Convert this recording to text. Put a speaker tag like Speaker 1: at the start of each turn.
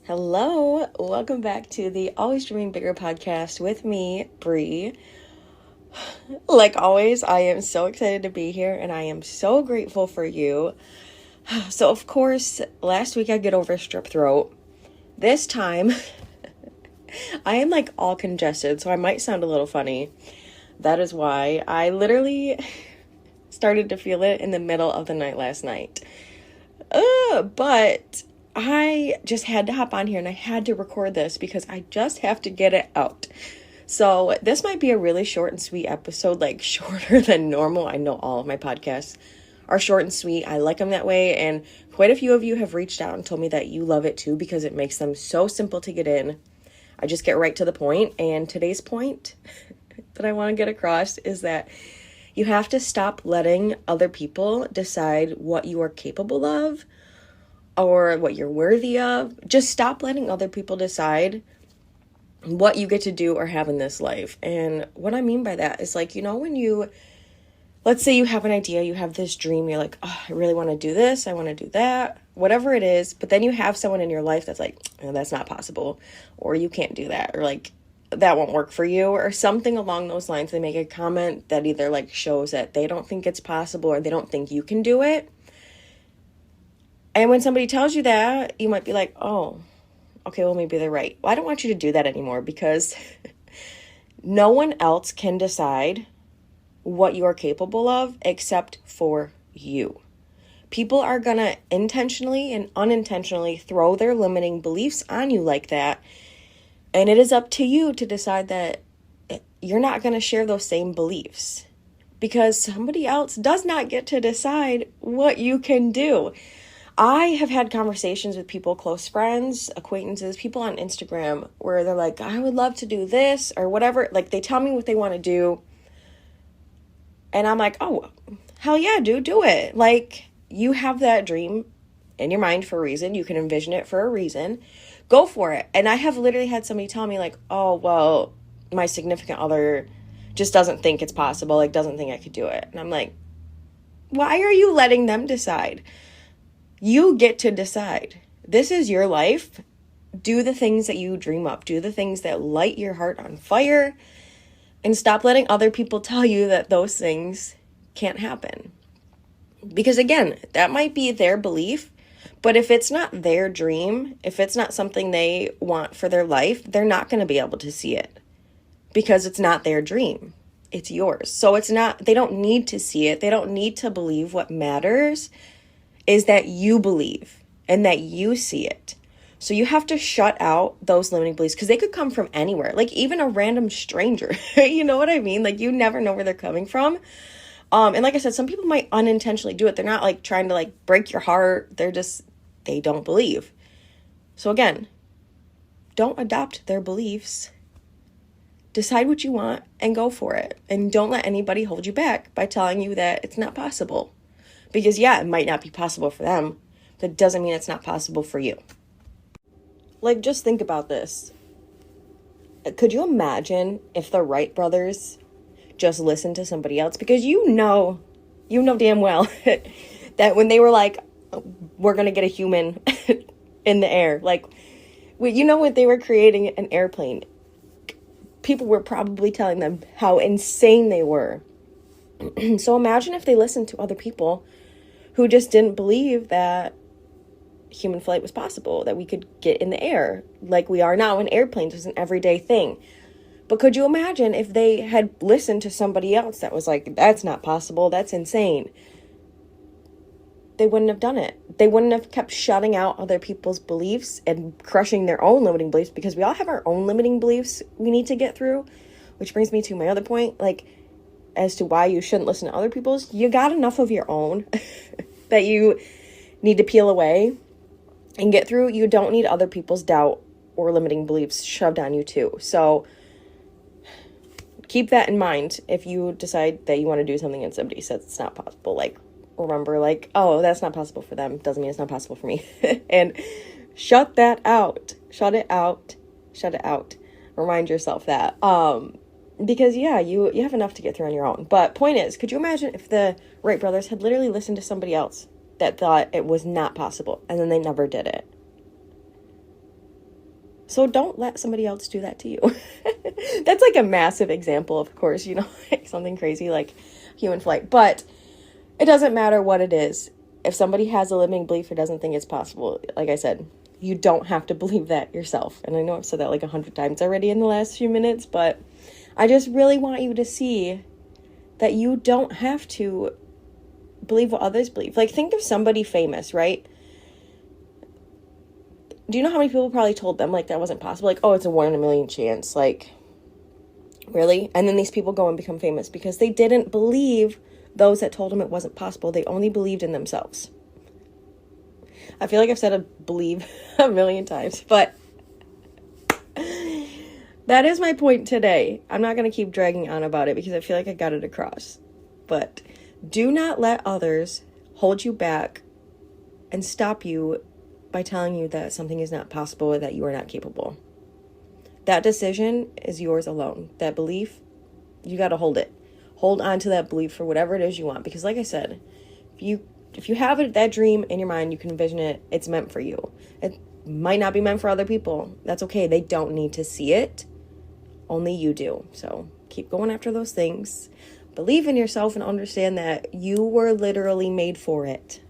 Speaker 1: Hello, welcome back to the Always Dreaming Bigger podcast with me, Bree. Like always, I am so excited to be here and I am so grateful for you. So, of course, last week I get over strep throat. This time, I am like all congested, so I might sound a little funny. That is why I literally started to feel it in the middle of the night last night. But I just had to hop on here and I had to record this because I just have to get it out. So this might be a really short and sweet episode, like shorter than normal. I know all of my podcasts are short and sweet. I like them that way. And quite a few of you have reached out and told me that you love it too because it makes them so simple to get in. I just get right to the point. And today's point that I want to get across is that you have to stop letting other people decide what you are capable of or what you're worthy of. Just stop letting other people decide what you get to do or have in this life. And what I mean by that is like, when let's say you have an idea, you have this dream, you're like, oh, I really want to do this, I want to do that, whatever it is. But then you have someone in your life that's like, oh, that's not possible, or you can't do that, or like, that won't work for you, or something along those lines. They make a comment that either like shows that they don't think it's possible or they don't think you can do it. And when somebody tells you that, you might be like, oh, okay, well, maybe they're right. Well, I don't want you to do that anymore because no one else can decide what you are capable of except for you. People are going to intentionally and unintentionally throw their limiting beliefs on you like that. And it is up to you to decide that you're not going to share those same beliefs because somebody else does not get to decide what you can do. I have had conversations with people, close friends, acquaintances, people on Instagram where they're like, I would love to do this or whatever. Like they tell me what they want to do. And I'm like, oh, hell yeah, dude, do it. Like you have that dream in your mind for a reason. You can envision it for a reason. Go for it. And I have literally had somebody tell me like, oh, well, my significant other just doesn't think it's possible. Like doesn't think I could do it. And I'm like, why are you letting them decide? You get to decide. This is your life. Do the things that you dream up. Do the things that light your heart on fire. And stop letting other people tell you that those things can't happen. Because again, that might be their belief. But if it's not their dream, if it's not something they want for their life, they're not going to be able to see it. Because it's not their dream. It's yours. So they don't need to see it. They don't need to believe. What matters is that you believe and that you see it. So you have to shut out those limiting beliefs because they could come from anywhere, like even a random stranger. You know what I mean? Like you never know where they're coming from. And like I said, some people might unintentionally do it. They're not like trying to like break your heart. They don't believe. So again, don't adopt their beliefs. Decide what you want and go for it. And don't let anybody hold you back by telling you that it's not possible. Because yeah, it might not be possible for them. That doesn't mean it's not possible for you. Like, just think about this. Could you imagine if the Wright brothers just listened to somebody else? Because you know damn well that when they were like, we're going to get a human in the air. Like, when they were creating an airplane, people were probably telling them how insane they were. So imagine if they listened to other people who just didn't believe that human flight was possible, that we could get in the air like we are now, and airplanes was an everyday thing. But could you imagine if they had listened to somebody else that was like, that's not possible, that's insane? They wouldn't have done it. They wouldn't have kept shutting out other people's beliefs and crushing their own limiting beliefs, because we all have our own limiting beliefs we need to get through, which brings me to my other point, like, as to why you shouldn't listen to other people's. You got enough of your own that you need to peel away and get through. You don't need other people's doubt or limiting beliefs shoved on you too. So keep that in mind if you decide that you want to do something and somebody says it's not possible. Like, remember, like, oh, that's not possible for them doesn't mean it's not possible for me. And shut that out. Shut it out. Shut it out. Remind yourself that. Because yeah, you have enough to get through on your own. But point is, could you imagine if the Wright brothers had literally listened to somebody else that thought it was not possible, and then they never did it? So don't let somebody else do that to you. That's like a massive example, of course, you know, like something crazy like human flight. But it doesn't matter what it is. If somebody has a limiting belief or doesn't think it's possible, like I said, you don't have to believe that yourself. And I know I've said that like 100 times already in the last few minutes, but I just really want you to see that you don't have to believe what others believe. Like, think of somebody famous, right? Do you know how many people probably told them, like, that wasn't possible? Like, oh, it's a 1 in a million chance. Like, really? And then these people go and become famous because they didn't believe those that told them it wasn't possible. They only believed in themselves. I feel like I've said believe a million times, but that is my point today. I'm not going to keep dragging on about it because I feel like I got it across. But do not let others hold you back and stop you by telling you that something is not possible or that you are not capable. That decision is yours alone. That belief, you got to hold it. Hold on to that belief for whatever it is you want. Because like I said, if you have it, that dream in your mind, you can envision it, it's meant for you. It might not be meant for other people. That's okay. They don't need to see it. Only you do. So keep going after those things. Believe in yourself and understand that you were literally made for it.